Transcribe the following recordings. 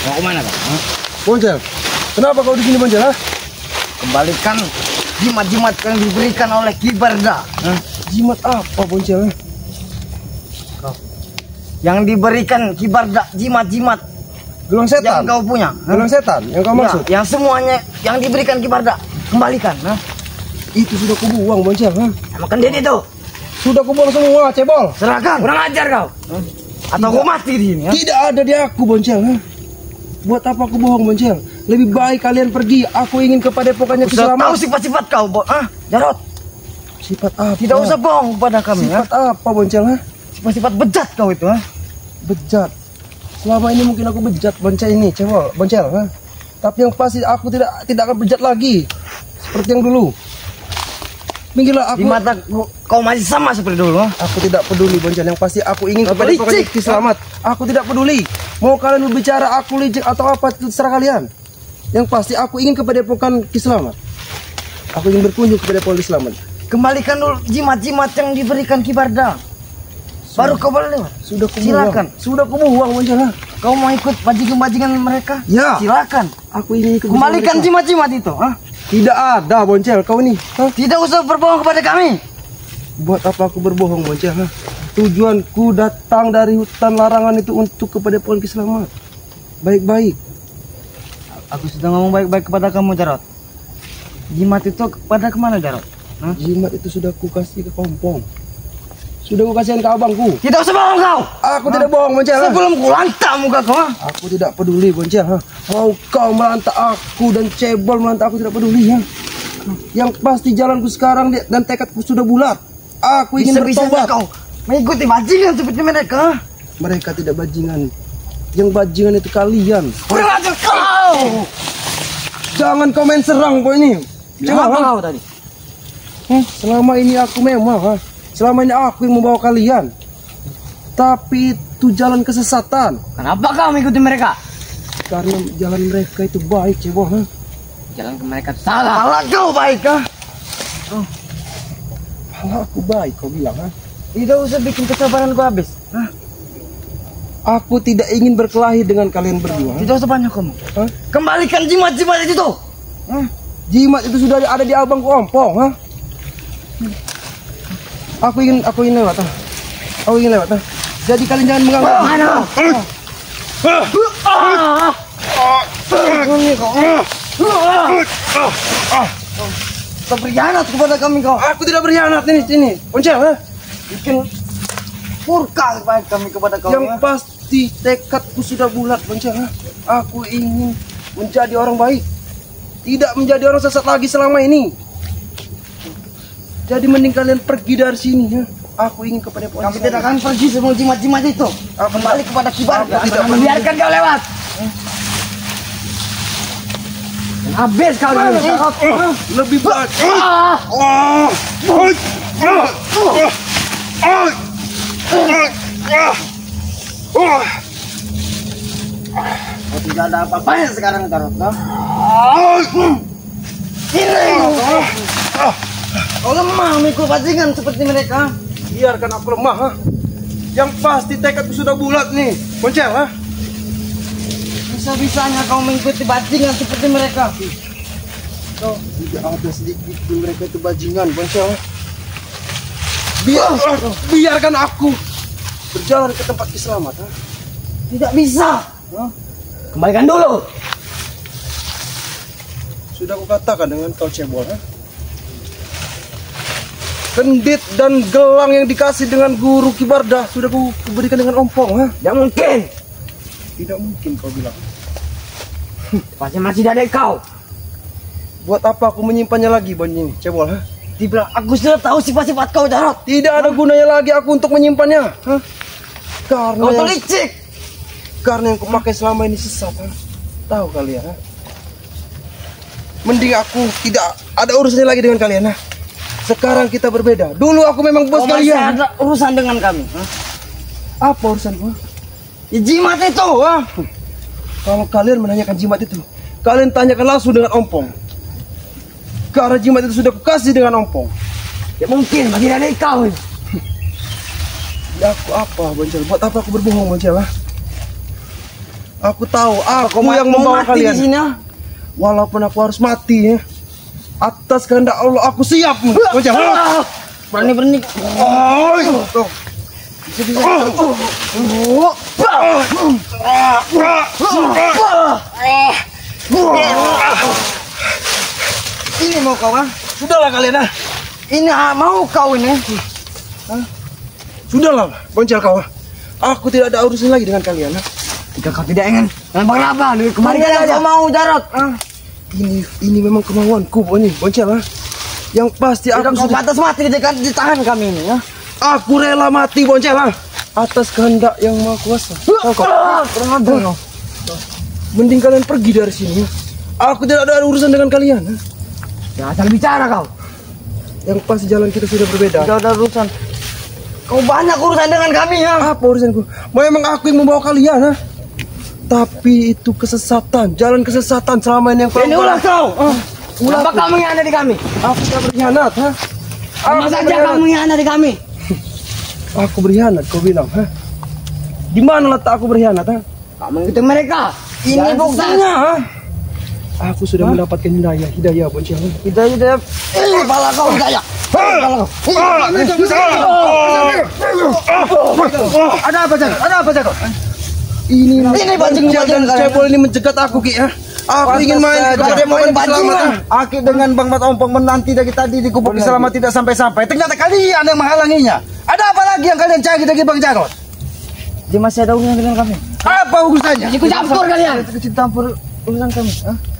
Mau kemana kau? Boncel, kenapa kau di sini Boncel? Kembalikan jimat-jimat yang diberikan oleh Ki Barda. Jimat apa Boncel? Yang diberikan Ki Barda, jimat-jimat Gelang setan yang kau punya. Gelang setan yang kau maksud? Yang semuanya yang diberikan Ki Barda, kembalikan. Itu sudah kubuang Boncel. Makan dia itu. Sudah kubuang semua, cebol. Serahkan. Kurang ajar kau. Atau kau mati di sini. Tidak ada di aku Boncel. Buat apa aku bohong Boncel? Lebih baik kalian pergi. Aku ingin kepada pokoknya keselamatan. Tahu sifat-sifat kau, Jarot. Sifat apa? Tidak usah bohong kepada kami. Sifat apa Boncel? Sifat-sifat bejat kau itu. Bejat. Selama ini mungkin aku bejat Boncel ini, Boncel. Tapi yang pasti aku tidak akan bejat lagi seperti yang dulu. Minggirlah aku. Di mata kau masih sama seperti dulu. Aku tidak peduli Boncel. Yang pasti aku ingin kepada pokoknya selamat. Aku tidak peduli. Mau kalian berbicara aku licik atau apa, itu terserah kalian. Yang pasti aku ingin kepada pokan Kiselamat. Aku ingin berkunjung kepada pokan Kiselamat. Kembalikan dulu jimat-jimat yang diberikan Ki Barda. Baru kau boleh lewat. Sudah kubuang. Silakan. Sudah kubuang Boncel. Kau mau ikut bajingan-bajingan mereka? Ya. Silakan. Aku ingin ikut. Kembalikan jimat-jimat itu. Tidak ada Boncel kau ini. Tidak usah berbohong kepada kami. Buat apa aku berbohong Boncel? Tujuanku datang dari hutan larangan itu untuk kepada pohon Kiselamat. Baik-baik. Aku sudah ngomong baik-baik kepada kamu, Jarot. Jimat itu kepada kemana, Jarot? Jimat itu sudah kukasih ke Kompong. Sudah kukasihin ke abangku. Tidak usah bohong kau. Aku tidak bohong Boncel. Sebelum kulantak muka kau. Aku tidak peduli Boncel. Mau kau melantak aku dan cebol melantak aku tidak peduli. Yang pasti jalanku sekarang dan tekadku sudah bulat. Aku ingin bertobat. Kau mengikuti bajingan seperti mereka. Mereka tidak bajingan. Yang bajingan itu kalian. Kurang ajar kau. Jangan kau main serang kau ini. Apa kau tadi? Selama ini aku memang selama ini aku yang membawa kalian. Tapi itu jalan kesesatan. Kenapa kau mengikuti mereka? Karena jalan mereka itu baik, cebol. Jalan ke mereka salah. Salah kau baik, Malah aku baik kau bilang, Tidak usah bikin kesabaran gua habis. Aku tidak ingin berkelahi dengan kalian berdua. Tidak usah banyak kamu. Kembalikan jimat-jimat itu tuh. Jimat itu sudah ada di abangku Ompong. Aku ingin lewat. Aku ingin lewat. Jadi kalian jangan mengganggu. Mana? Kau berkhianat kepada kami kau. Aku tidak berkhianat ini. Boncel, bikin murka kami kepada kau. Yang pasti tekadku sudah bulat Boncel. Aku ingin menjadi orang baik. Tidak menjadi orang sesat lagi selama ini. Jadi mending kalian pergi dari sini. Aku ingin kepada Kami tidak akan pergi semua jimat-jimat itu. Kembali kepada Ki Barda. Tidak membiarkan kau lewat. Habis kau ini. Lebih baik. Tidak ada apa-apanya sekarang, Jarot. Ini. Kau lemah mikul bajingan seperti mereka. Biarkan aku lemah. Yang pasti tekadku sudah bulat nih, Boncel. Bisa-bisanya kau mengikuti bajingan seperti mereka. Kau tidak ada sedikit mereka itu bajingan, Boncel. Biarkan aku berjalan ke tempat keselamatan. Tidak bisa. Kembalikan dulu. Sudah aku katakan dengan kau cebol. Kendit dan gelang yang dikasih dengan guru Ki Barda sudah aku berikan dengan Ompong. Tidak mungkin. Tidak mungkin kau bilang. Pasti masih ada kau. Buat apa aku menyimpannya lagi, Bonjing cebol? Dibilang aku sudah tahu sifat-sifat kau, Jarot. Tidak ada gunanya lagi aku untuk menyimpannya. Karena kau licik. Karena yang kupakai selama ini sesat. Tahu kalian? Mending aku tidak ada urusannya lagi dengan kalian. Sekarang kita berbeda. Dulu aku memang bos kalian. Masih ada urusan dengan kami. Apa urusanku? Ya, jimat itu. Kalau kalian menanyakan jimat itu, kalian tanyakan langsung dengan Ompong. Karena jimat itu sudah kukasih dengan Ompong. Ya mungkin bagi dari kau. Ya aku apa, Boncel? Buat apa aku berbohong, Boncel? Aku tahu, aku Kau yang mau membawa mati kalian. di sini, ah? Walaupun aku harus mati ya. Atas kehendak Allah aku siap. Bocah. Berani-berani. Ini mau kau, ah? Sudahlah kalian ah. Ini mau kau ini. Sudahlah, Boncel kau. Aku tidak ada urusan lagi dengan kalian. Jika kau tidak ingin, kenapa? Kemarin aja mau Jarot. Ini memang kemauanku, Boncel. Yang pasti Jika aku kau pantas mati ditahan kami ini, ya. Aku rela mati, Boncel. Atas kehendak yang Maha Kuasa. Tahu kau? Kurang ajar kau. Mending kalian pergi dari sini. Aku tidak ada urusan dengan kalian. Ya, asal bicara kau. Yang pasti jalan kita sudah berbeda. Tidak ada urusan. Kau banyak urusan dengan kami, ya. Apa urusanku? Memang aku yang membawa kalian, tapi itu kesesatan, jalan kesesatan selama ini yang Ini ulah kau. Kenapa kau mengkhianati kami? Aku tidak berkhianat, Sama saja kau mengkhianati kami. Aku berkhianat, kau bilang, Di mana letak aku berkhianat, Kau mengikuti mereka. Ini Jangan buktinya. Aku sudah mendapatkan hidayah, Boncel. Hidayah. Kepala kau hidayah. Ada apa, Jago? Ada apa, Jago? Ini bajing-bajing cebol ini mencegat aku, Ki, Aku ingin main kepada main keselamatan. Aki dengan Bang Mat Ompong menanti dari tadi di Kubuk Selamat tidak sampai-sampai. Ternyata kalian yang menghalanginya. Ada apa lagi yang kalian cari dari Bang Jarot? Dia masih ada hubungan dengan kami. Apa urusannya? Ikut campur kalian. Ikut campur urusan kami.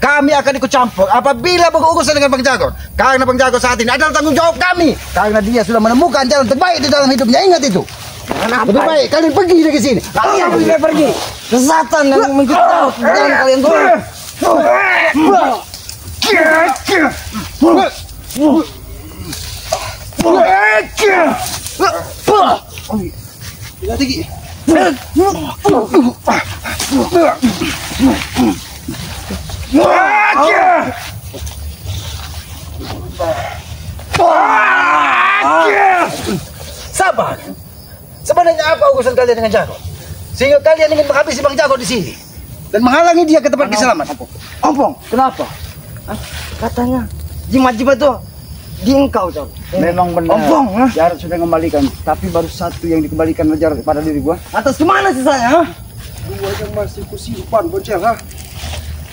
Kami akan ikut campur apabila berurusan dengan Bang Jarot. Karena Bang Jarot saat ini adalah tanggung jawab kami. Karena dia sudah menemukan jalan terbaik di dalam hidupnya. Ingat itu. Lebih baik kalian pergi dari sini. Kalian pergi. Kesesatan yang mengikuti jalan kalian tuh. Tinggi. Sabar. Sebenarnya apa urusan kalian dengan Jarot? Sehingga kalian ingin menghabisi Bang Jarot di sini dan menghalangi dia ke tempat keselamatan. Ompong, kenapa? Katanya jimat-jimat tuh di engkau, Jarot. Memang benar. Ompong, Jarot sudah kembalikan, tapi baru satu yang dikembalikan oleh Jarot kepada diri gua. atas kemana sih saya? Dua yang masih kusimpan, Boncel,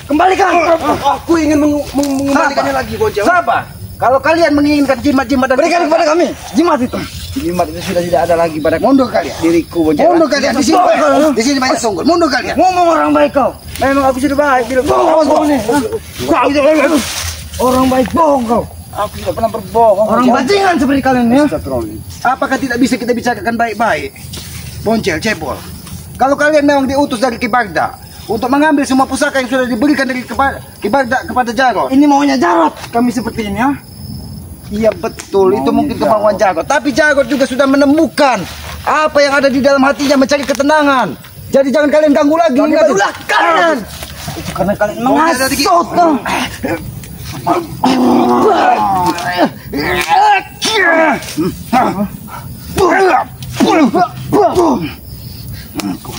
Kembalikan. Aku ingin mengembalikannya lagi, Boncel. Sabar. Kalau kalian menginginkan jimat-jimat dan Berikan kepada kami jimat itu. jimat itu sudah tidak ada lagi pada mundur kalian. Diriku Boncel. Mundur kalian di sini. Di sini banyak sunggul. Mundur kalian. Ngomong orang baik kau. Memang aku sudah baik. Awas kau nih. Orang baik bohong kau. Aku tidak pernah berbohong. Orang bajingan seperti kalian ya. Apakah tidak bisa kita bicarakan baik-baik? Boncel, cebol. Kalau kalian memang diutus dari Ki Bagda untuk mengambil semua pusaka yang sudah diberikan dari Ki Bagda kepada Jarot. Ini maunya Jarot. Kami seperti ini ya. Iya betul, itu mungkin kemauan Jarot. Tapi Jarot juga sudah menemukan apa yang ada di dalam hatinya, mencari ketenangan. Jadi jangan kalian ganggu lagi. Ingat itu. Kalian. Itu karena kalian menghasut.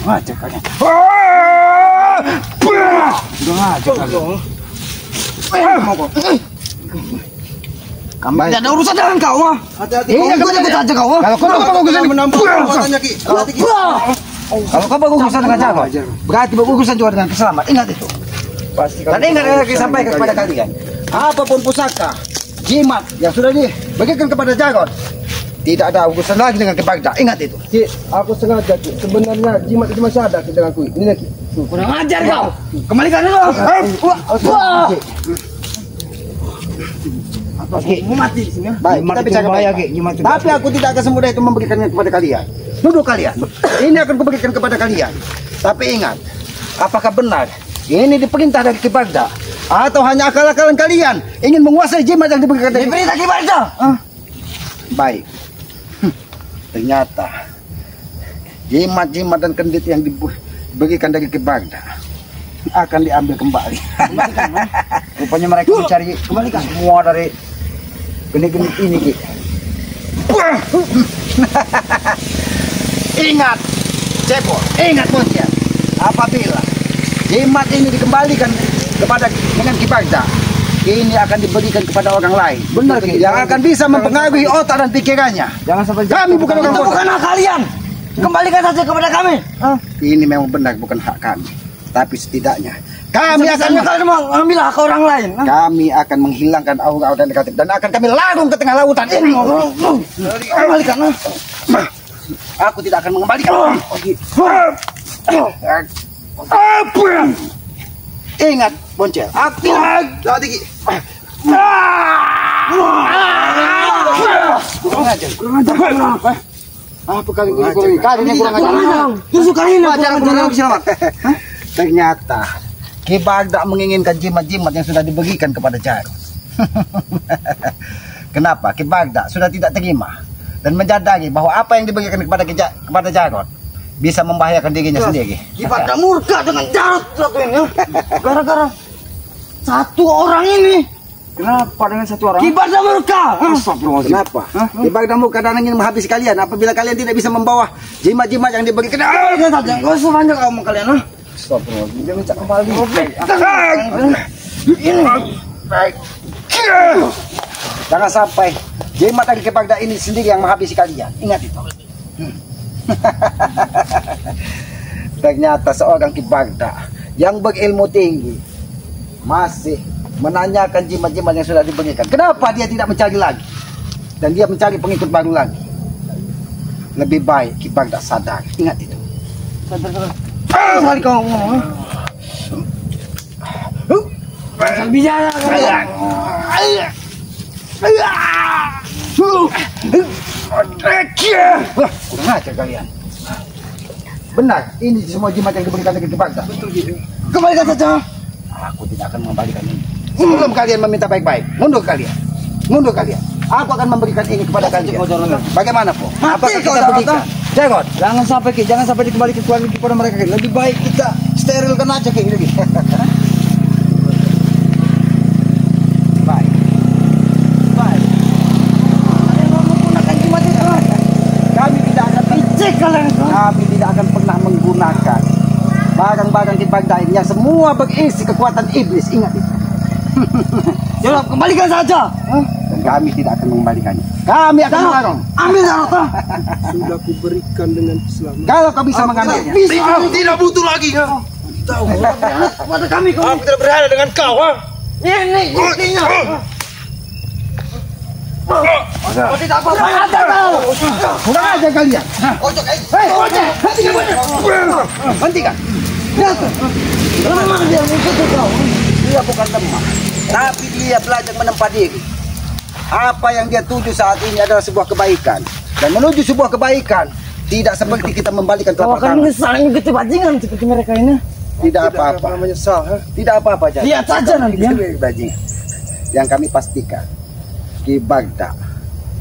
Aja kalian. Kami tidak ada urusan dengan kau mah. Hati-hati. Iya, kau ikut aja kau mah. Kalau kau berurusan Menambah kekuatannya, Ki. Hati-hati, Ki. kalau kau berurusan dengan Jarot, berarti berurusan juga dengan keselamat. Ingat itu. Pasti Dan ingat yang saya sampaikan kepada kalian, apapun pusaka, jimat yang sudah diberikan kepada Jarot, tidak ada urusan lagi dengan Ki Bagda. Ingat itu. Ki, aku sengaja, Ki. Sebenarnya jimat itu masih ada, Ki, dengan aku. Ini, Ki. Kurang ajar kau. Kembalikan dulu. Oke, Mau mati di sini ya. baik, kita bicara baik. Tapi aku tidak akan semudah itu memberikannya kepada kalian. Nuduh kalian. Ini akan kuberikan kepada kalian. Tapi ingat, apakah benar ini diperintah dari Ki Bagda atau hanya akal-akalan kalian ingin menguasai jimat yang diberikan dari Diberita gimana? Baik. Ternyata jimat-jimat dan kendit yang diberikan dari Ki Bagda akan diambil kembali. Rupanya mereka mencari semua dari genit-genit ini, Ki. Ingat, Cepol, ingat Boncel. Apabila jimat ini dikembalikan kepada dengan Ki Bagda, ini akan diberikan kepada orang lain. Benar, Ki. Yang akan bisa mempengaruhi otak dan pikirannya. Jangan sampai Kami bukan orang itu bodoh. bukan hak kalian. Kembalikan saja kepada kami. Ini memang benar bukan hak kami. Tapi setidaknya kami akan kalian mau ambil hak orang lain. kami akan menghilangkan aura-aura negatif dan akan kami larung ke tengah lautan ini. Kembalikan. Aku tidak akan mengembalikan. Ingat, Boncel. Aku tidak. Kurang ajar. Apa kali ini kurang ajar? Justru kali ini Kurang ajar. Ternyata Ki Bagda menginginkan jimat-jimat yang sudah diberikan kepada Jarot. Kenapa? Ki Bagda sudah tidak terima dan menyadari bahwa apa yang diberikan kepada Jarot bisa membahayakan dirinya sendiri. Ki Bagda murka dengan Jarot satu ini. Gara-gara satu orang ini. Kenapa dengan satu orang? Ki Bagda murka. Kenapa? Ki Bagda murka karena ingin menghabisi kalian apabila kalian tidak bisa membawa jimat-jimat yang diberikan. Gak usah banyak kamu kalian. Astagfirullah, dia minta kembali. Baik. Jangan sampai jimat dari Ki Bagda ini sendiri yang menghabisi kalian. Ingat itu. Ternyata seorang Ki Bagda yang berilmu tinggi masih menanyakan jimat-jimat yang sudah diberikan. Kenapa dia tidak mencari lagi? Dan dia mencari pengikut baru lagi. Lebih baik Ki Bagda sadar. Ingat itu. Sadar. Sekali kau ngomong. Jangan bicara kalian. Wah, kurang ajar kalian. Benar, ini semua jimat yang diberikan oleh Ki Bagda. Betul gitu. Kembalikan saja. Aku tidak akan mengembalikan ini. Sebelum kalian meminta baik-baik, mundur kalian. Mundur kalian. Aku akan memberikan ini kepada kalian. Bagaimana, Po? Apa Mati kita kau, berikan? Jangan. Jangan sampai dikembalikan kepada mereka. Lebih baik kita sterilkan aja kayak gini. Baik. Baik. Kalian mau menggunakan jimat itu? Kami tidak akan Cek kalian. Kami tidak akan pernah menggunakan barang-barang Ki Bagda ini yang semua berisi kekuatan iblis. Ingat itu. Jangan kembalikan saja. Dan kami tidak akan mengembalikannya. Kami akan melarang. Ambil Jarot. Sudah kuberikan dengan keselamatan. Kalau kau bisa mengambilnya. Tidak butuh lagi. Tahu. Kepada kami kau. Aku tidak berada dengan kau. Ini buktinya. Kau tidak apa-apa. Ada kau. Kurang aja kalian. Hentikan. Lemah dia mengikuti kau. Dia bukan lemah, tapi dia belajar menempa diri. Apa yang dia tuju saat ini adalah sebuah kebaikan. Dan menuju sebuah kebaikan tidak seperti kita membalikan Kau telapak akan tangan. menyesal mengikuti bajingan seperti mereka ini. Tidak apa-apa. Menyesal. Tidak apa-apa. Jadi. Lihat saja nanti ya. Bajingan. Yang kami pastikan Ki Bagda,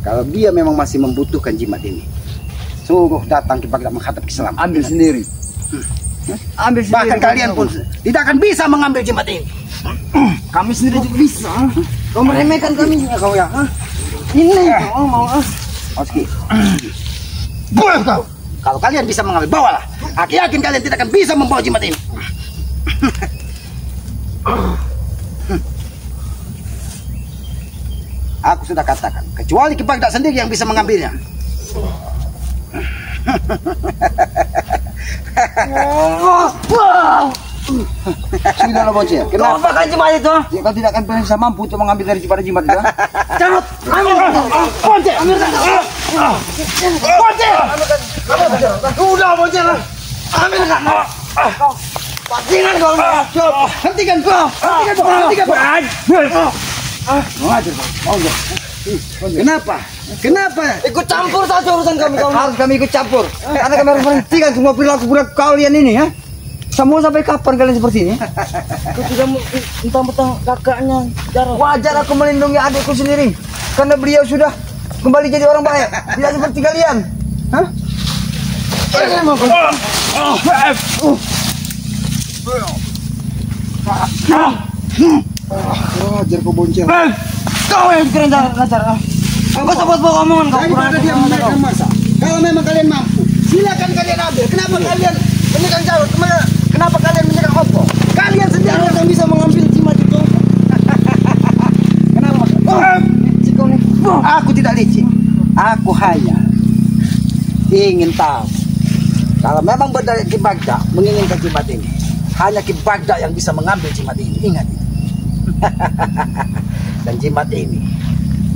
kalau dia memang masih membutuhkan jimat ini, suruh datang Ki Bagda menghadap Islam. Ambil sendiri. Ambil sendiri. Bahkan kalian pun tidak akan bisa mengambil jimat ini. Kami sendiri juga bisa. Kau meremehkan kami juga kau ya. Ini kau mau. Oski. Buang kau. Kalau kalian bisa mengambil, bawalah. Aku yakin kalian tidak akan bisa membawa jimat ini. Aku sudah katakan, kecuali Ki Bagda sendiri yang bisa mengambilnya. Sudahlah Bocil. Kau Kenapa? apakan jimat itu? Ya, kau tidak akan bisa mampu untuk mengambil daripada jimat itu. Jarot, ambil. Ponce, ambil kan. Ponce. Udah bocil. Ambil kan. Bajingan kau. Hentikan kau. Hentikan kau. Mengajar kau. Mau enggak? Kenapa? Kenapa? Ikut campur saja urusan kami kau. Harus kami ikut campur. Karena kami harus menghentikan semua perilaku kalian ini ya. Semua sampai kapan kalian seperti ini? Aku tidak mentang-mentang kakaknya Jarot. Wajar aku melindungi adikku sendiri. Karena beliau sudah kembali jadi orang baik. Tidak seperti kalian. Hah? Ini mau kau. Ajar kau Boncel. Kau yang keren ngajar. Kau sebut bawa omongan kau. Daripada dia menaikkan masa. Kalau memang kalian mampu, silakan kalian ambil. Kenapa kalian menyerang Jarot? Kenapa kalian menyerang Oppo? kalian sendiri yang bisa mengambil jimat itu. Kenapa? Aku tidak licik. Aku hanya ingin tahu kalau memang benar Ki Bagda menginginkan jimat ini, hanya Ki Bagda yang bisa mengambil jimat ini. Ingat itu. Dan jimat ini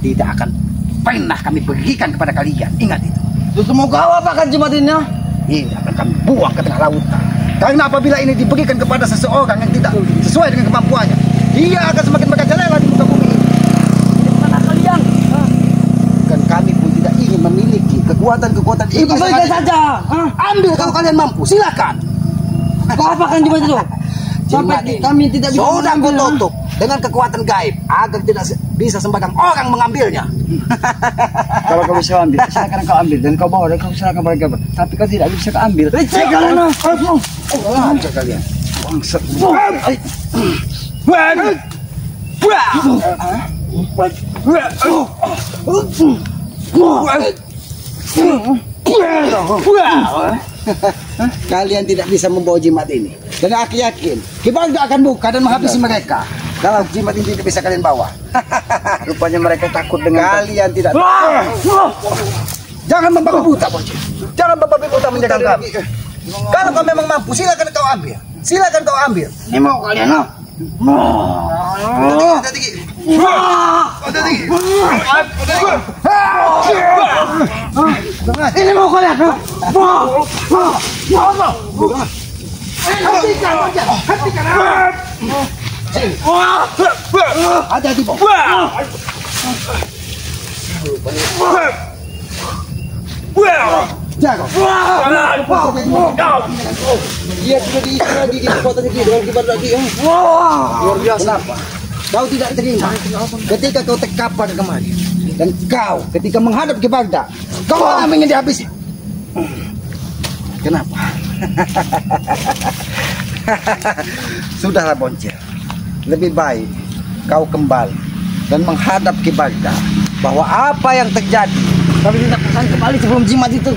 tidak akan pernah kami berikan kepada kalian. Ingat itu. Terus mau kau apakan jimat ini? Ini akan kami buang ke tengah lautan. Karena apabila ini diberikan kepada seseorang yang tidak sesuai dengan kemampuannya, dia akan semakin merajalela di muka bumi ini. Mana kalian? Dan kami pun tidak ingin memiliki kekuatan-kekuatan Ikut saja. Ambil kalau kalian mampu, silakan. Kau apakan jimat itu? Sampai Jimat ini kami tidak bisa sudah kau mengambil, tutup dengan kekuatan gaib agar tidak bisa sembarang orang mengambilnya. Kalau kau bisa ambil, silakan kau ambil dan kau bawa dan kau silakan bagi kabar. Tapi kau tidak bisa kau ambil. Licik kalian. Aja kalian. Bangsat. Kalian tidak bisa membawa jimat ini. Dan aku yakin Ki Bagda akan buka dan menghabisi mereka kalau jimat ini tidak bisa kalian bawa. Rupanya mereka takut dengan Kalian tidak. Jangan membabi buta, bocil. Jangan membabi buta menjaga kami. Kalau kau memang mampu, silakan kau ambil. Silakan kau ambil. Ini mau kalian loh. Ini mau kalian loh. Hati-hati, Bos. Jaga. Dia sudah diisi lagi kekuatannya dia dengan kibar lagi. Luar biasa. Kau tidak terima ketika kau terkapar kemari. Dan kau ketika menghadap Ki Bagda, kau malah ingin dihabisi. Kenapa? Sudahlah, Boncel. Lebih baik kau kembali dan menghadap Ki Bagda bahwa apa yang terjadi Kami tidak akan kembali sebelum jimat itu.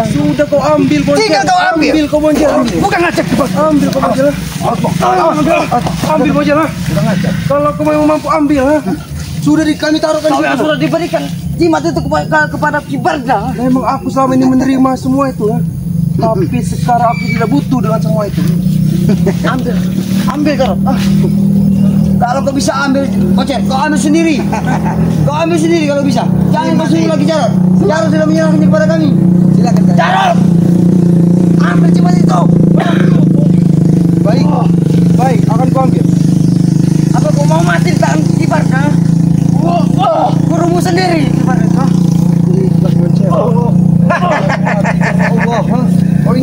Sudah kau ambil, Boncel. Tinggal kau ambil. Ambil kau, Boncel. Bukan ngajak Ki Bagda. Ambil kau, Boncel. Ambil, Boncel. Bukan ngajak. Kalau kau memang mampu ambil, sudah kami taruhkan Kau yang situ. sudah diberikan jimat itu kepada Ki Bagda. Memang aku selama ini menerima semua itu, tapi sekarang aku tidak butuh dengan semua itu. Ambil kau. Kalau kau bisa ambil, Kocet, kau ambil sendiri. Kau ambil sendiri kalau bisa. Jangan kau suruh lagi Jarot. Jarot sudah menyerahkannya kepada kami. Silakan. Jarot, ambil jimat itu. Baik, baik, akan kau ambil. Apa kau mau mati di tangan Ki Bagda? Gurumu sendiri Ki Bagda.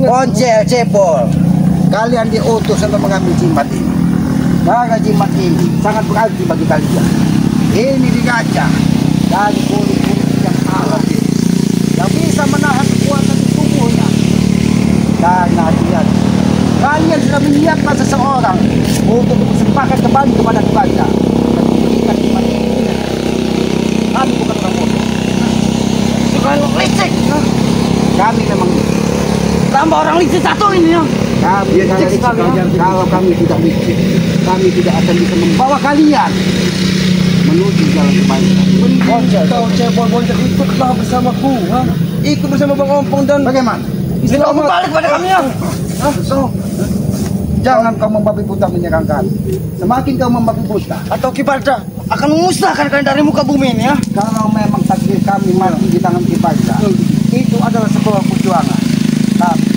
Boncel, cebol. Kalian diutus untuk mengambil jimat ini. Karena jimat ini sangat berarti bagi kalian. Ini digajah dari kulit-kulit yang halus yang bisa menahan kekuatan di tubuhnya. Karena kalian sudah menyiapkan seseorang untuk mempersembahkan kembali kepada Ki Bagda dan memberikan jimat ini. Kami bukan orang bodoh. Bukan licik. Kami memang Tambah orang licik satu ini ya. kami licik sekali, ya. kalau kami tidak licik, kami tidak akan bisa membawa kalian menuju jalan kebaikan. Boncel, kau cebol, Boncel, ikutlah bersamaku, ikut bersama Bang Ompong dan Bagaimana? Minta balik pada kami ya. Jangan kau membabi buta menyerang kami. Semakin kau membabi buta, Atau Ki Bagda akan memusnahkan kalian dari muka bumi ini ya. kalau memang takdir kami mati di tangan Ki Bagda, itu adalah sebuah perjuangan. Tapi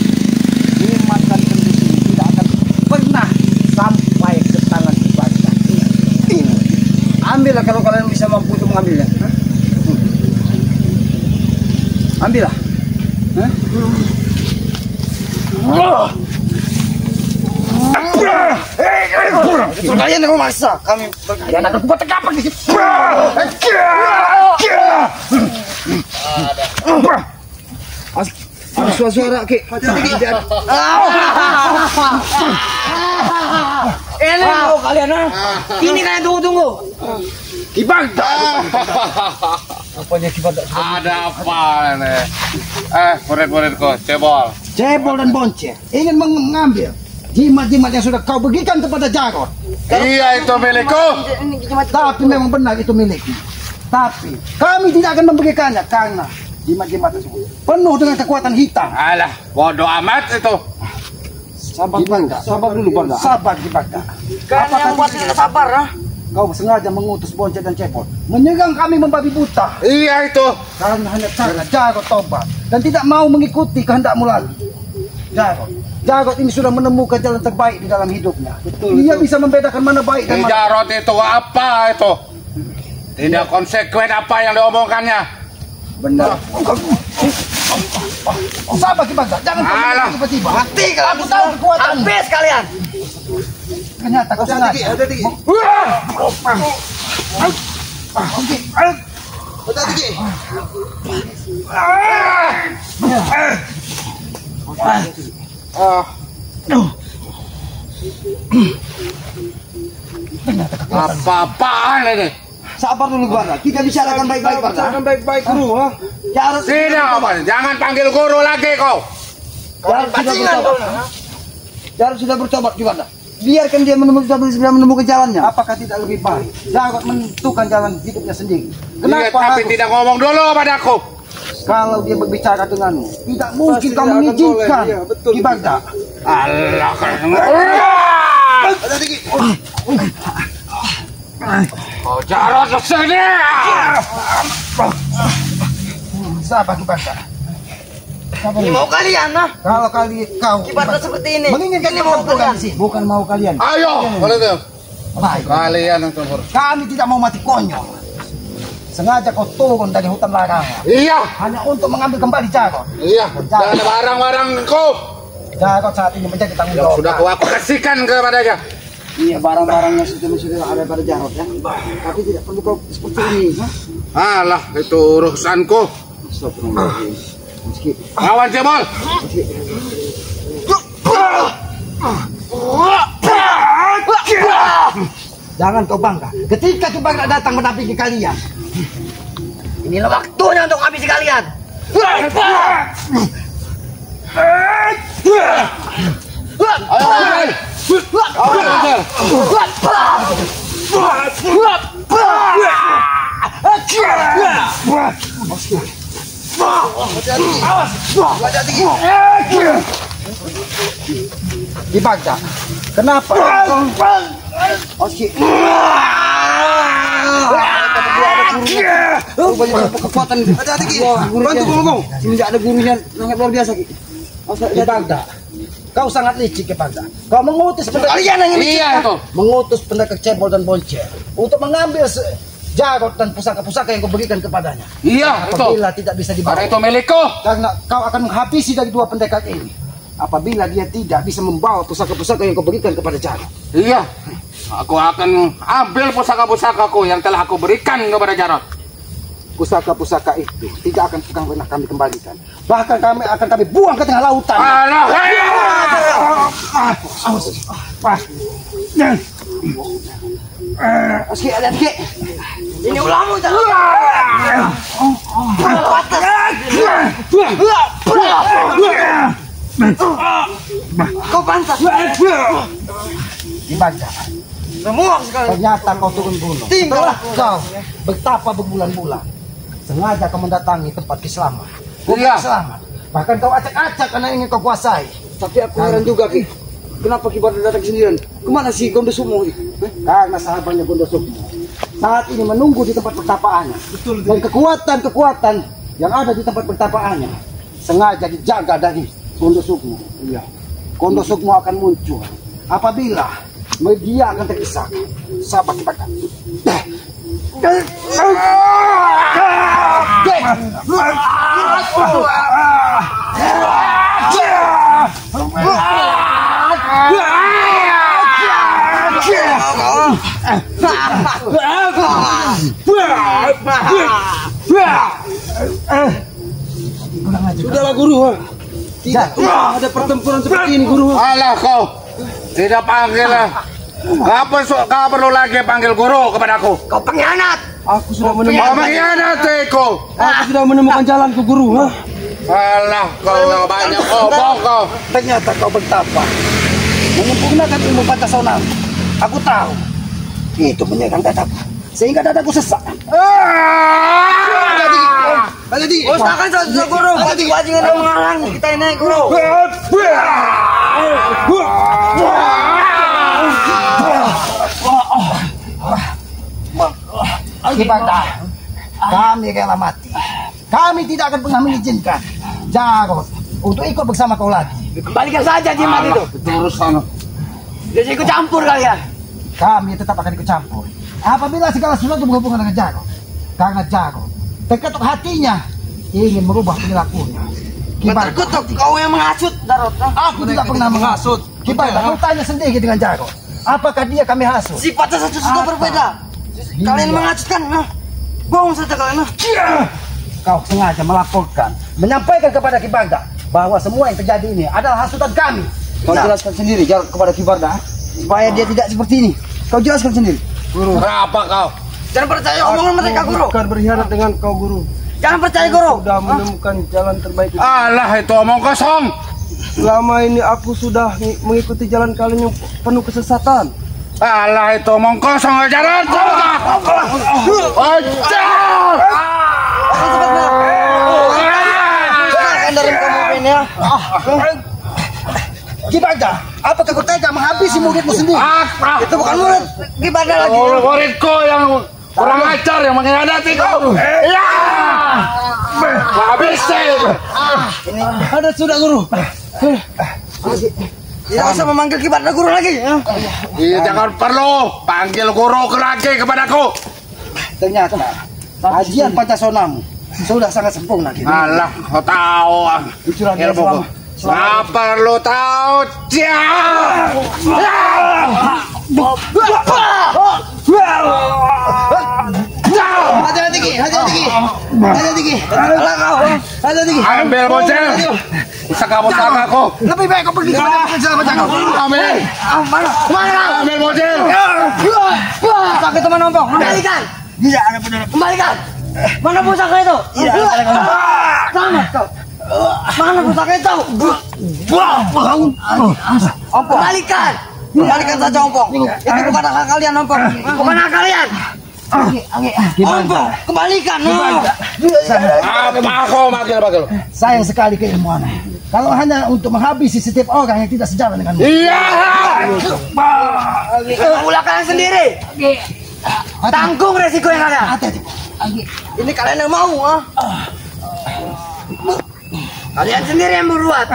iman dan kondisi tidak akan pernah sampai ke tangan Ki Bagda. Ini. Ambillah kalau kalian bisa mampu untuk mengambilnya. Ambillah. Itu kalian yang memaksa kami. Kalian akan kubuat terkapak di situ. Ada suara-suara Ki. Ini mau kalian ah. Ini kalian tunggu-tunggu. Ki Bagda. apanya Ki Bagda. Ada apa nih? Murid-muridku, cebol. Cebol dan Boncel ingin mengambil jimat-jimat yang sudah kau bagikan kepada Jarod. Iya, itu milikku. Tapi memang benar itu milikmu. Tapi kami tidak akan memberikannya karena jimat-jimat tersebut penuh dengan kekuatan hitam. Alah, bodoh amat itu. Sabar Bangga, sabar dulu Bangga. Sabar di Bangga. Kan yang buat tidak sabar, ah. Kau sengaja mengutus Boncet dan Cepot menyerang kami membabi buta. Iya itu. Karena hanya cara Jarod tobat dan tidak mau mengikuti kehendakmu lagi. Jarod ini sudah menemukan jalan terbaik di dalam hidupnya. Dia bisa membedakan mana baik dan mana. Jarod itu apa itu? Tidak konsekuen apa yang diomongkannya. Benar. Sabar Bangga, jangan Alah. tiba-tiba. Mati kalau Aku tahu kekuatan. habis kalian. Ternyata kau sengaja. Apa-apaan ini? Sabar dulu Bangga. Kita bicarakan baik-baik Bangga. Bicarakan baik-baik guru, ha? Jarod Tidak apa? Jangan panggil guru lagi kau. Jarod sudah bertobat gimana? Biarkan dia menemukan jalannya. Apakah tidak lebih baik Jarod menentukan jalan hidupnya sendiri? Iya, Kenapa tapi harus? tidak ngomong dulu padaku. Kalau dia berbicara denganmu, tidak mungkin kau mengizinkan Iya, betul. di Bagda. Allah Oh, Jarod kesini. Sabar di Bagda. Ini mau kalian, ah. Kalau kau Ibaratnya seperti ini. menginginkan Ini mau pertempuran kalian. sih, bukan mau kalian. Ayo, boleh tuh. Baik. Kalian itu. Kami tidak mau mati konyol. Sengaja kau turun dari hutan larangan Iya, hanya untuk mengambil kembali Jarod. iya. Dan barang-barangku Jarod saat ini menjadi tanggung yang jawab. sudah aku kasihkan kepadanya. Iya, barang-barangnya sudah ada pada Jarod ya. Tapi tidak perlu kau seperti ini. Alah, itu urusanku. Astagfirullahaladzim. Meski Lawan Jebol. jangan kau bangga. Ketika Ki Bagda datang mendampingi kalian, Inilah waktunya untuk habisi kalian. Ki Bagda, kenapa? Oke. Banyak kekuatan. Hati-hati Ki. Bantu ngomong. Semenjak ada gurunya sangat luar biasa Ki. Ki Bagda, kau sangat licik Ki Bagda. Kau mengutus pendekar Kalian yang licik. Iya itu. mengutus pendekar Cebol dan Boncel untuk mengambil Jarod dan pusaka-pusaka yang kau berikan kepadanya. Iya itu. Apabila tidak bisa dibawa, Karena itu milikku. karena kau akan menghabisi dari dua pendekar ini. Apabila dia tidak bisa membawa pusaka-pusaka yang kau berikan kepada Jarod. Iya. Aku akan ambil pusaka-pusakaku yang telah aku berikan kepada Jarod. Pusaka-pusaka itu tidak akan pernah kami kembalikan. Bahkan kami buang ke tengah lautan. Alah. Oke, lihat Ki. Ini ulangmu, jangan. Kau pantas. Ki Bagda, Semua sekali. ternyata kau turun gunung. Tinggal. Setelah kau betapa berbulan-bulan sengaja kau mendatangi tempat Kislamat. Iya. Selamat. Bahkan kau acak-acak karena ingin kau kuasai. Tapi aku heran juga, Ki. Kenapa Ki Bagda datang sendirian? Kemana sih Gondo Sumo? Karena sahabatnya Gondo Sukmo saat ini menunggu di tempat pertapaannya. Dan kekuatan-kekuatan yang ada di tempat pertapaannya sengaja dijaga dari Gondo Sukmo. Iya. Gondo Sukmo akan muncul apabila media akan terpisah. Sahabat kita. Sudahlah guru, ha? Tidak ada pertempuran seperti ini guru. Alah kau. Tidak panggil lah. Kau perlu lagi panggil guru kepadaku. Kau pengkhianat. Aku sudah Kau menemukan mengkhianatiku. aku sudah menemukan jalanku guru, ha? Alah kau banyak omong kau. Ternyata kau betapa menyempurnakan ilmu Pancasona. Aku tahu itu menyerang dadaku sehingga dadaku sesak. Jadi, usahakan satu guru. Wajib ada menghalang kita ini guru. Kibagda, kami rela mati. Kami tidak akan pernah mengizinkan Jarod untuk ikut bersama kau lagi. Kembalikan saja jimat itu. Urusan. Jadi ikut campur kalian. Kami tetap akan ikut campur apabila segala sesuatu berhubungan dengan Jarod. Karena Jarod terketuk hatinya ingin merubah perilakunya. Terkutuk kau yang menghasut Jarod. Aku tidak pernah menghasut. Kibagda, kau tanya sendiri dengan Jarod. Apakah dia kami hasut? Sifatnya satu berbeda. Kalian menghasutkan. Bohong saja kalian. Kau sengaja melaporkan, menyampaikan kepada Kibagda bahwa semua yang terjadi ini adalah hasutan kami. Kau jelaskan sendiri kepada Kibagda supaya dia tidak seperti ini. Kau jelaskan sendiri. Guru, apa kau? Jangan percaya omongan mereka guru. Bukan berkhianat dengan kau guru. Jangan percaya guru. Sudah menemukan jalan terbaik. Alah, itu omong kosong. Selama ini aku sudah mengikuti jalan kalian yang penuh kesesatan. Alah, itu omong kosong. Jalan. Dalam kamu ini ya. Kibagda, apakah kau tega menghabisi muridmu sendiri? Itu bukan murid. Gimana lagi? Muridku yang kurang ajar yang mengkhianati kau. Ya. Habisin. Ada sudah guru. Tidak usah memanggil Kibagda guru lagi. Iya, jangan perlu panggil guru lagi kepadaku. Ternyata ajian Pancasonamu sudah sangat sempurna. Alah, kau tahu ilmu. Nggak perlu tahu. Hati-hati Ki, hati-hati Ki. Hati-hati Ki. Hati-hati Ki. Ambil bocil. Bisa kamu aku. Lebih baik kau pergi kepada penjara Macakau. Ambil. Mana? Ambil bocil. Pusaka itu mana ompong? Kembalikan. Tidak ada benar. Kembalikan. Mana pusaka itu? Tidak ada. Sama kau. Mana pusaka itu? Ompong. Kembalikan. Kembalikan saja ompong. Itu bukan hak kalian ompong. Bukan hak kalian. Ompong, kembalikan. Apa kau panggil? Sayang sekali keilmuanmu. Kalau hanya untuk menghabisi setiap orang yang tidak sejalan denganmu. Iya. Ulah kalian sendiri. Tanggung resiko yang ada. Hati-hati. Ini kalian yang mau, Kalian sendiri yang berbuat.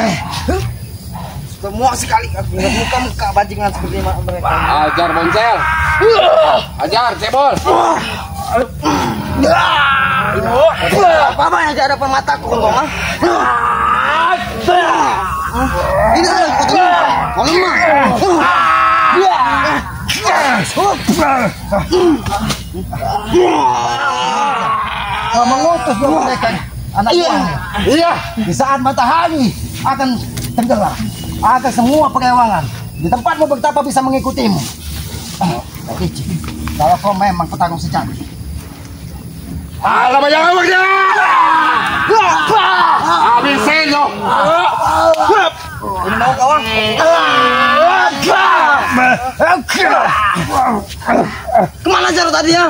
Semua sekali muka-muka bajingan seperti mereka. Ajar boncel. Ajar cebol. Apa yang ada depan mataku, Kong? Ini adalah Kau mengutus mereka anak buahnya. Iya. Di saat matahari akan tenggelam, akan semua perewangan di tempatmu betapa bisa mengikutimu. Kicik, kalau kau memang petarung sejati. Alah, jangan berjalan. Habisin lo. Ini mau kawan? Kemana Jarod tadi ya?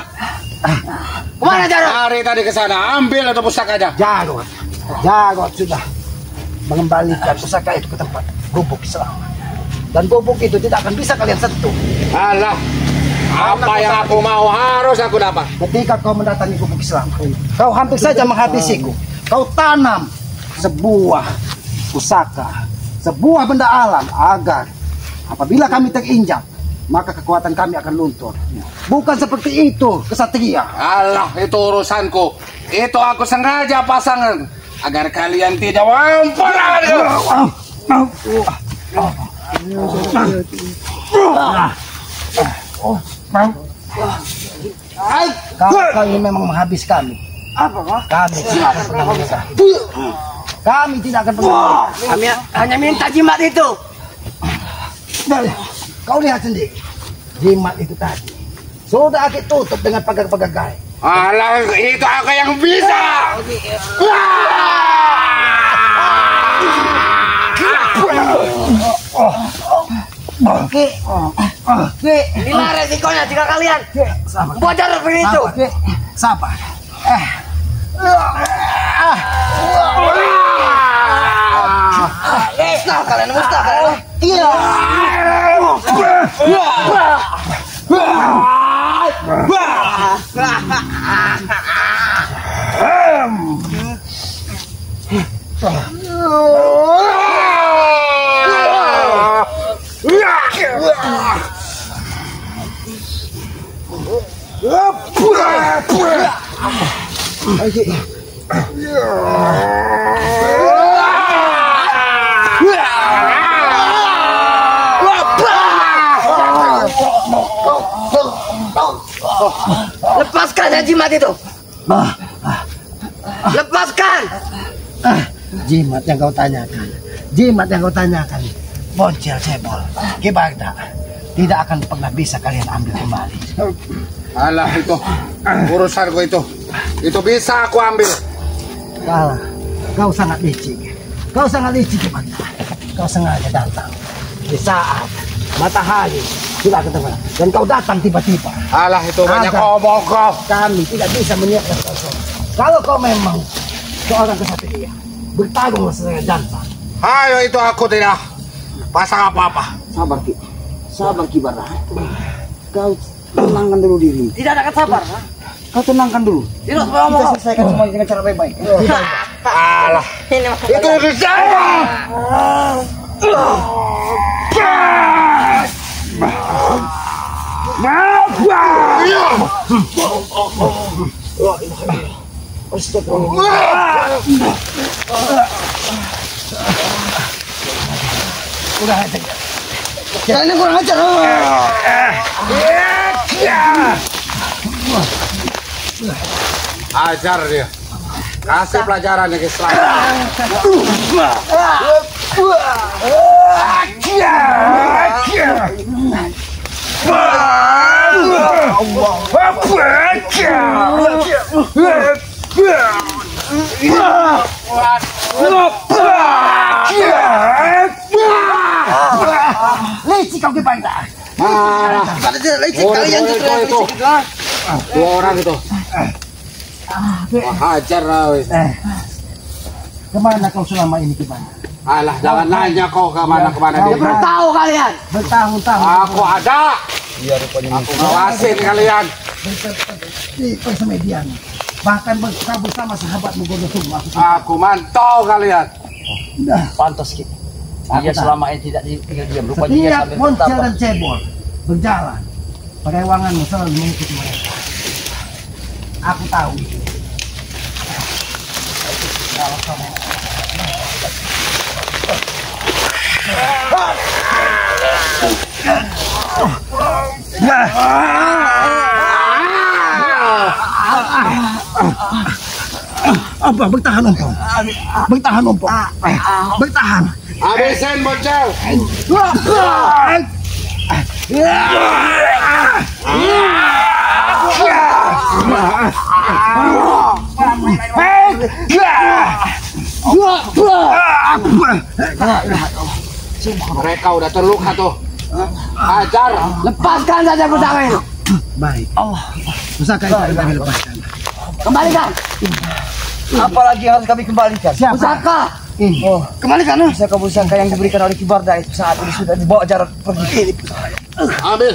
Kemana Jarod? Hari tadi ke sana, ambil atau pusakanya. Jarod sudah mengembalikan pusaka itu ke tempat gubuk Islam. Dan gubuk itu tidak akan bisa kalian sentuh. Alah, apa yang aku mau harus aku dapat. Ketika kau mendatangi gubuk Islam, kau hampir saja menghabisiku. Kau tanam sebuah pusaka, sebuah benda alam agar apabila kami terinjak, maka kekuatan kami akan luntur. Bukan seperti itu, kesatria. Alah, itu urusanku. Itu aku sengaja pasangan agar kalian tidak mampu lagi. Kau ini memang menghabis kami. Apa, Kami tidak akan pernah menyerah. Kami tidak akan pernah. Kami hanya minta jimat itu. Kau lihat sendiri, jimat itu tadi sudah aku tutup dengan pagar-pagar gaib. Alah, itu aku yang bisa. Inilah resikonya jika kalian bocor seperti itu. Sabar. Musnah kalian, musnah kalian. Iya. Lepaskan ya jimat itu. Lepaskan. Jimat yang kau tanyakan. Jimat yang kau tanyakan. Boncel cebol. Ki Bagda. Tidak akan pernah bisa kalian ambil kembali. Alah itu urusanku itu. Itu bisa aku ambil. Kalah. Kau sangat licik. Kau sangat licik Ki Bagda. Kau sengaja datang di saat matahari sudah ketemu dan kau datang tiba-tiba. Alah itu banyak Agar omong kau. kami tidak bisa menyiapkan kau. Kalau kau memang seorang kesatria, bertarung dengan jantan. Ayo itu aku tidak pasang apa-apa. Sabar Ki. Sabar Ki Bara. Kau tenangkan dulu diri. Tidak ada kata sabar. Kau tenangkan dulu. Tidak Kita ngomong. selesaikan semuanya dengan cara baik-baik. Alah. Ini Itu saya. Udah aja. Kalian kurang ajar. Ajar dia. Kasih pelajaran yang Islam. Licik kau Ki Bagda. licik kalian justru yang itu. licik. Dua orang itu. Wah, hajar wis. Kemana kau selama ini Ki Bagda? Alah, jangan nanya kau kemana-kemana dia. Bertahu kalian. Bertahun-tahun Aku ada. Aku ngawasin kalian. di persemedian. Bahkan berkabur sama sahabatmu Gondosumu. Aku mantau kalian. Pantas Ki. Dia selama ini tidak tinggal diam. Rupanya dia Setiap sambil Boncel bertapa. dan Cebol berjalan, perewanganmu selalu mengikuti mereka. Aku tahu. Kalau kamu apa bertahan Ompong. Bertahan Ompong. Bertahan. Habisin Boncel. Mereka udah terluka tuh. Hajar. Lepaskan saja pusaka itu. Baik. Pusaka itu kami lepaskan. Kembalikan. Apalagi yang harus kami kembalikan? Siapa? Pusaka. Oh, Kembalikan. Pusaka yang diberikan oleh Ki Barda itu saat ini sudah dibawa jarak pergi. Ambil.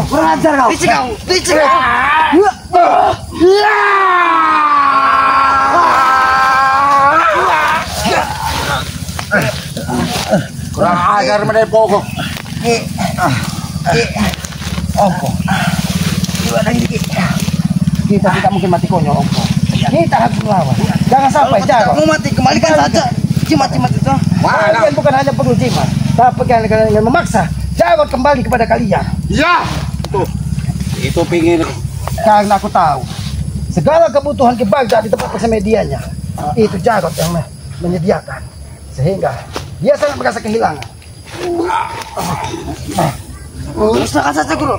Kurang ajar kau. Licik kau. Licik kau. Kurang ajar menepo kok. Ompong. Gimana ini Ki? Kita tidak mungkin mati konyol Ompong. Kita harus melawan. Jangan sampai jago. Kamu mati. Kembalikan saja. Jimat-jimat itu. Kalian bukan hanya perlu jimat, tapi kalian ingin memaksa Jarod kembali kepada kalian. Ya. Itu pingin. Karena aku tahu segala kebutuhan Ki Bagda di tempat persemediannya itu Jarod yang menyediakan, sehingga dia sangat merasa kehilangan. Musnahkan saja guru.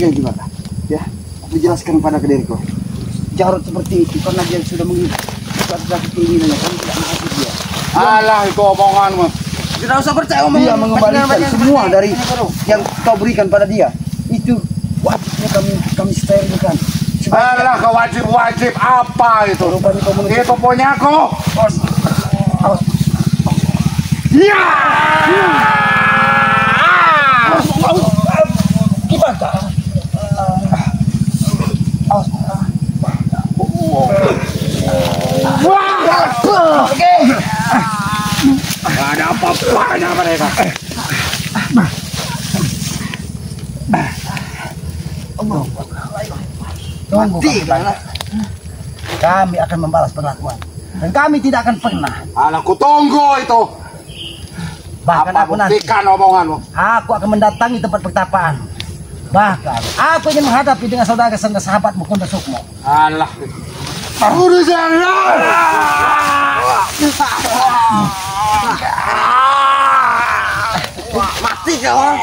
begini gimana? Ya, aku jelaskan pada diriku. Jarod seperti itu karena dia sudah mengingat suatu keinginannya, kamu tidak mengasihi dia. Alah itu omonganmu. Tidak usah percaya omongan. Dia mengembalikan semua dari yang kau berikan pada dia. Itu wajibnya kami sterilkan. Alah kewajib-wajib apa itu? Rupanya kau menuntut. Itu punya aku. Ya. Gimana? Oke. Gak ada apa-apanya mereka. Mati, kami akan membalas perlakuan dan kami tidak akan pernah. Alah ku tunggu itu. Bahkan Apa aku nanti buktikan omonganmu? aku akan mendatangi tempat pertapaan. Bahkan aku ingin menghadapi dengan saudara sahabatmu Kunda Sukmo. Alah. Urusan. Mati kau.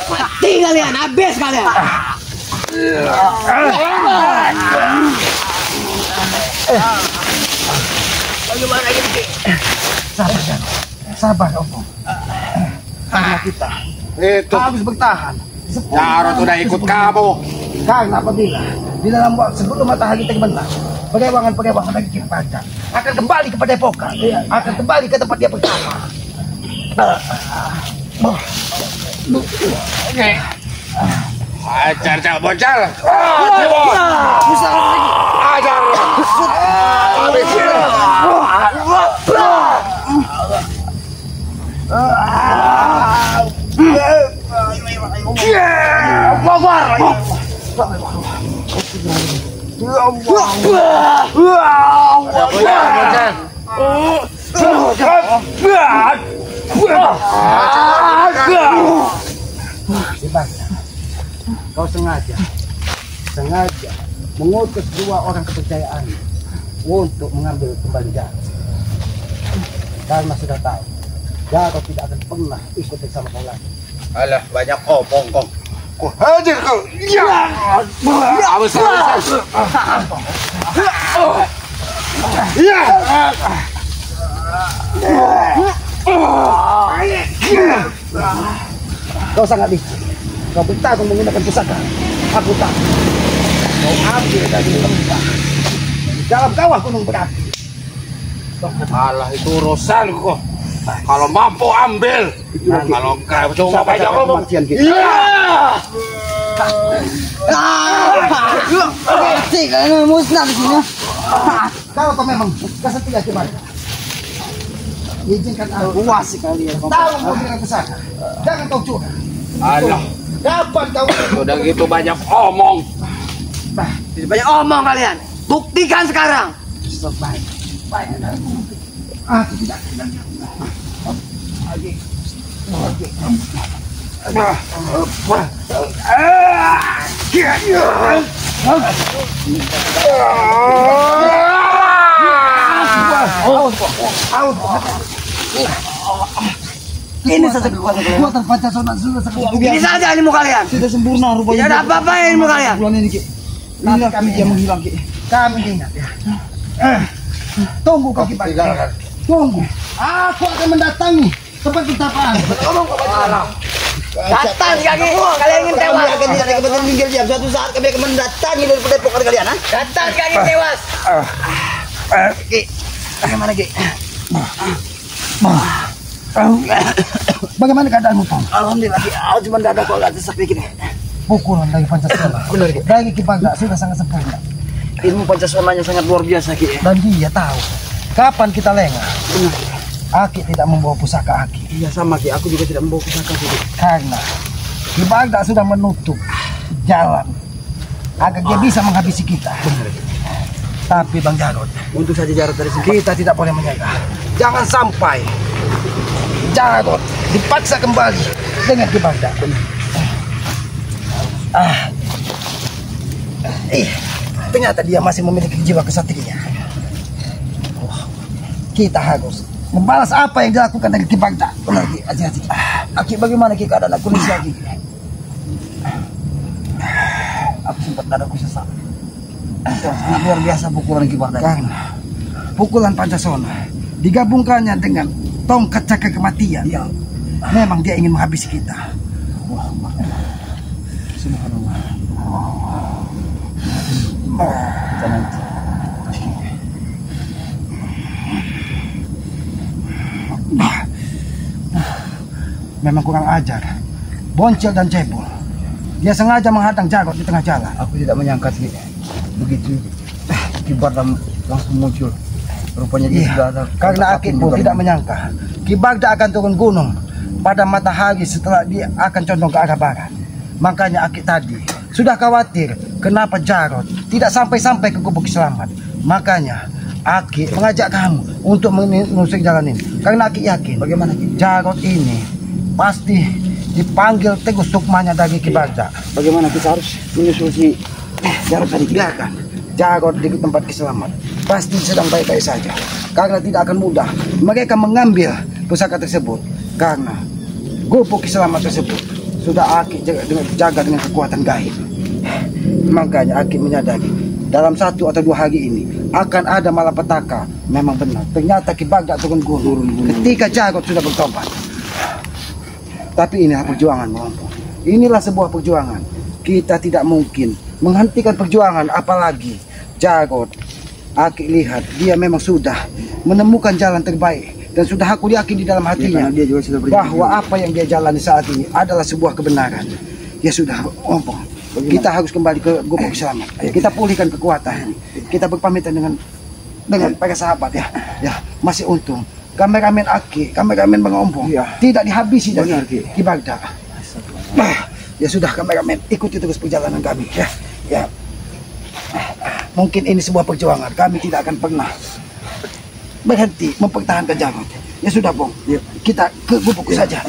Mati kalian, habis kalian. Bagaimana ini? Sabar, Opo. Karena kita Itu. harus bertahan. Jarod sudah ikut kamu. Karena apabila di dalam waktu sebelum matahari terbenam, perewangan dari Kirpaga akan kembali kepada Epoka, akan kembali ke tempat dia pertama. Ajar cak bocil. Ajar. Kau sengaja mengutus 2 orang kepercayaan untuk mengambil kembali Jarod. Karena sudah tahu Jarod tidak akan pernah ikut bersama kau lagi. Alah banyak omong kau. Ku hajar kau. Ya. Awas. Ya. Kau sangat licik. Kau bertarung menggunakan pusaka. Aku tahu. Kau ambil dari lembah dalam kawah gunung berapi. Alah itu urusanku. Kalau mampu ambil. Kalau enggak cuma banyak omong. Iya. Mati kalian musnah di sini. Kalau kau memang kesetia gimana? Izinkan aku kuasi kalian. Tahu menggunakan pusaka. Jangan kau curang. Alah. Kapan kau Sudah gitu banyak omong. Tidak banyak omong kalian. Buktikan sekarang. baik? Aku tidak. Ini saja kekuatan Pancasona sudah Ini saja ilmu kalian. sudah sempurna rupanya. Tidak ada apa-apa ilmu kalian. Bulan ini Ki. Inilah kami yang menghilang Ki. Kami ingat ya. Tunggu kaki Pak. Tunggu. Aku akan mendatangi tempat pertapaan. Datang kaki. Kalian ingin tewas. Kami akan tidak ada kebetulan tinggal diam. Suatu saat kami akan mendatangi dari padepokan kalian. Datang kaki tewas. Ki. Bagaimana Ki? Bagaimana keadaanmu Tom? Alhamdulillah. Cuma tidak ada kok agak sesak dikit. Pukulan dari Pancasila. Benar Ki. Dari Ki Bangga sudah sangat sempurna. Ilmu Pancasonanya sangat luar biasa Ki. Dan dia tahu kapan kita lengah. Aki tidak membawa pusaka Aki. Iya sama Ki. Aku juga tidak membawa pusaka Ki. Karena Ki Bangga sudah menutup jalan agar dia bisa menghabisi kita. Tapi Bang Jarod, Untuk saja Jarod dari sini. kita tidak boleh menyerah. Jangan sampai Jarod dipaksa kembali dengan Ki Bangga. Ternyata dia masih memiliki jiwa kesatria. Kita harus membalas apa yang dilakukan dari Ki Bangga. Benar Ki, hati-hati. Aki, bagaimana Ki keadaan aku ini lagi? sempat dadaku sesak. Luar biasa pukulan Ki Bagda. Karena pukulan Pancasona digabungkannya dengan tongkat cakra kematian. Ya. Memang dia ingin menghabisi kita. Subhanallah. Kita nanti. Memang kurang ajar. Boncel dan cebol. Dia sengaja menghadang Jarod di tengah jalan. Aku tidak menyangka sih begitu. Ki Bagda langsung muncul. Rupanya dia sudah ada. Karena Aki pun tidak menyangka Ki Bagda akan turun gunung pada matahari setelah dia akan condong ke arah barat. Makanya Aki tadi sudah khawatir kenapa Jarod tidak sampai-sampai ke gubuk selamat. Makanya Aki mengajak kamu untuk menusuk jalan ini. Karena Aki yakin bagaimana Jarod ini pasti dipanggil Teguh Sukmanya dari Ki Bagda. Bagaimana kita harus menyusul si Jarod tadi? Biarkan Jarod di tempat kiselamat pasti sedang baik-baik saja. Karena tidak akan mudah mereka mengambil pusaka tersebut. Karena gubuk kiselamat tersebut sudah Aki jaga dengan kekuatan gaib. Makanya Aki menyadari dalam 1 atau 2 hari ini akan ada malapetaka. Memang benar, ternyata Ki Bagda turun gunung ketika Jarod sudah bertobat. Tapi inilah perjuangan, Mompong. Inilah sebuah perjuangan. Kita tidak mungkin menghentikan perjuangan, apalagi Jarod. Aki lihat dia memang sudah menemukan jalan terbaik dan sudah aku yakin di dalam hatinya dia juga sudah bahwa apa yang dia jalani saat ini adalah sebuah kebenaran. Ya sudah, Mompong. Kita harus kembali ke gubuk selamat. Kita pulihkan kekuatan. Kita berpamitan dengan para sahabat ya. Ya, masih untung kameramen Aki, kameramen Bang Ompong tidak dihabisi dari Ki Bagda. Ya sudah kameramen, ikuti terus perjalanan kami ya. Ya. Mungkin ini sebuah perjuangan, kami tidak akan pernah berhenti mempertahankan Jarod. Ya sudah, Bong. Kita ke gubuk saja.